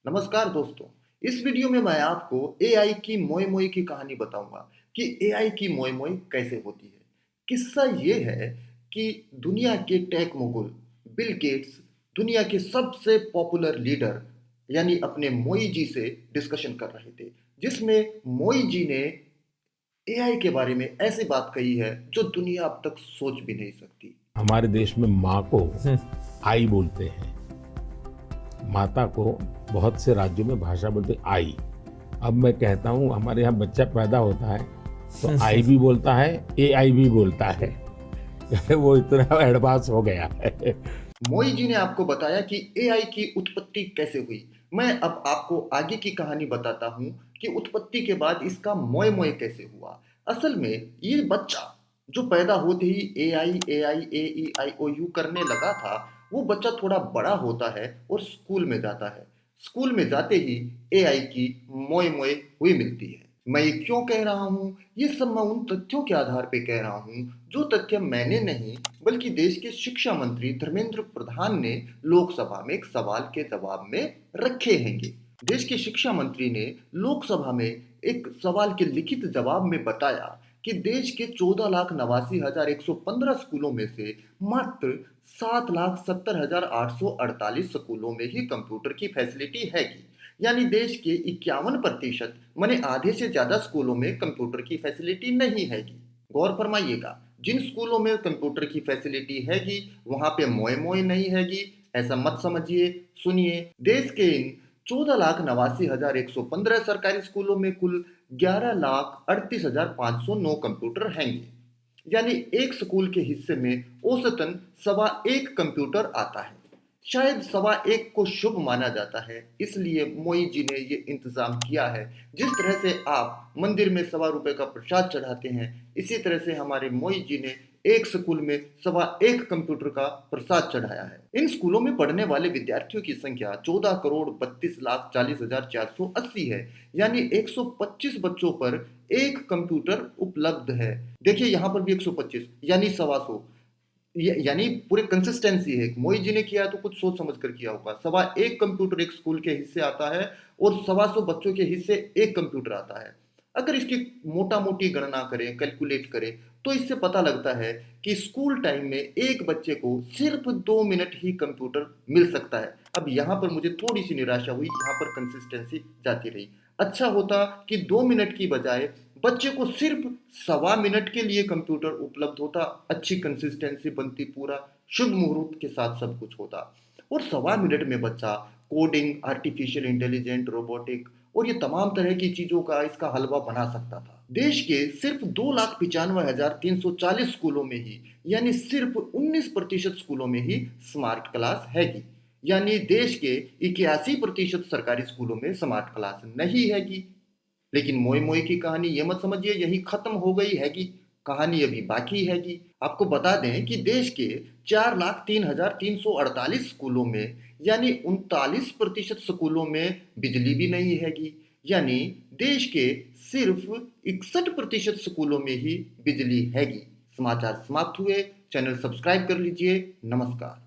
नमस्कार दोस्तों। इस वीडियो में मैं आपको एआई की मोए मोए की कहानी बताऊंगा कि एआई की मोए मोए कैसे होती है। किस्सा ये है कि दुनिया के टेक मुगल बिल गेट्स दुनिया के सबसे पॉपुलर लीडर यानी अपने मोई जी से डिस्कशन कर रहे थे, जिसमें मोई जी ने एआई के बारे में ऐसी बात कही है जो दुनिया अब तक सोच भी नहीं सकती। हमारे देश में माँ को आई बोलते हैं। माता को बहुत से राज्यों में भाषा बोलते आई। अब मैं कहता हूँ हमारे यहाँ बच्चा पैदा होता है तो आई भी बोलता है, एआई भी बोलता है। वो इतना एडवांस हो गया है। मोई जी ने आपको बताया कि एआई की उत्पत्ति कैसे हुई। मैं अब आपको आगे की कहानी बताता हूँ कि उत्पत्ति के बाद इसका मोए मोए कैसे हुआ। असल में ये बच्चा जो पैदा होते ही AI AI A E I O U करने लगा था, वो बच्चा थोड़ा बड़ा होता है और स्कूल में जाता है। स्कूल में जाते ही एआई की मोए मोए हुई मिलती है। मैं ये क्यों कह रहा हूँ? ये सब मैं उन तथ्यों के आधार पे कह रहा हूँ जो तथ्य मैंने नहीं बल्कि देश के शिक्षा मंत्री धर्मेंद्र प्रधान ने लोकसभा में एक सवाल के जवाब में रखे हैंगे। देश के शिक्षा मंत्री ने लोकसभा में एक सवाल के लिखित जवाब में बताया कि देश के 14,89,115 स्कूलों में से मात्र 7,70,848 स्कूलों में ही कंप्यूटर की फैसिलिटी हैगी। यानी देश के 51% माने आधे से ज्यादा स्कूलों में कंप्यूटर की फैसिलिटी नहीं हैगी। गौर फरमाइएगा, जिन स्कूलों में कंप्यूटर की फैसिलिटी हैगी वहां पे मोए मोए नहीं हैगी। ऐसा मत समझिए, सुनिए। देश के इन 14,89,115 सरकारी स्कूलों में कुल 11,38,509 कंप्यूटर हैंगे। यानी एक स्कूल के हिस्से में औसतन सवा एक कंप्यूटर आता है। शायद सवा एक को शुभ माना जाता है, इसलिए मोई जी ने ये इंतजाम किया है। जिस तरह से आप मंदिर में ₹1.25 का प्रसाद चढ़ाते हैं, इसी तरह से हमारे मोई जी ने एक स्कूल में सवा एक कंप्यूटर का प्रसाद चढ़ाया है। इन स्कूलों में पढ़ने वाले विद्यार्थियों की संख्या 14,32,40,480 है। यानी 125 बच्चों पर एक कंप्यूटर उपलब्ध है। देखिए यहाँ पर भी 125 यानी 125, यानी पूरे कंसिस्टेंसी है। मोई जी ने किया तो कुछ सोच समझ कर किया होगा। सवा एक कंप्यूटर एक स्कूल के हिस्से आता है और 125 बच्चों के हिस्से एक कंप्यूटर आता है। अगर इसकी मोटा मोटी गणना करें, कैलकुलेट करें, तो इससे पता लगता है कि स्कूल टाइम में एक बच्चे को सिर्फ 2 मिनट ही कंप्यूटर मिल सकता है। अब यहाँ पर मुझे थोड़ी सी निराशा हुई, यहाँ पर कंसिस्टेंसी जाती रही। अच्छा होता कि 2 मिनट की बजाय बच्चे को सिर्फ सवा मिनट के लिए कंप्यूटर उपलब्ध होता, अच्छी कंसिस्टेंसी बनती, पूरा शुभ मुहूर्त के साथ सब कुछ होता और सवा मिनट में बच्चा कोडिंग, आर्टिफिशियल इंटेलिजेंट, रोबोटिक और ये तमाम तरह की चीजों का इसका हलवा बना सकता था। देश के सिर्फ 2,95,340 स्कूलों में ही यानी सिर्फ 19% स्कूलों में ही स्मार्ट क्लास हैगी। यानी देश के 81% सरकारी स्कूलों में स्मार्ट क्लास नहीं हैगी। लेकिन मोए मोए की कहानी ये मत समझिए यही खत्म हो गई हैगी, कहानी अभी बाकी हैगी। आपको बता दें कि देश के 4,03,348 स्कूलों में यानी 39% स्कूलों में बिजली भी नहीं हैगी। यानी देश के सिर्फ 61% स्कूलों में ही बिजली हैगी। समाचार समाप्त हुए। चैनल सब्सक्राइब कर लीजिए। नमस्कार।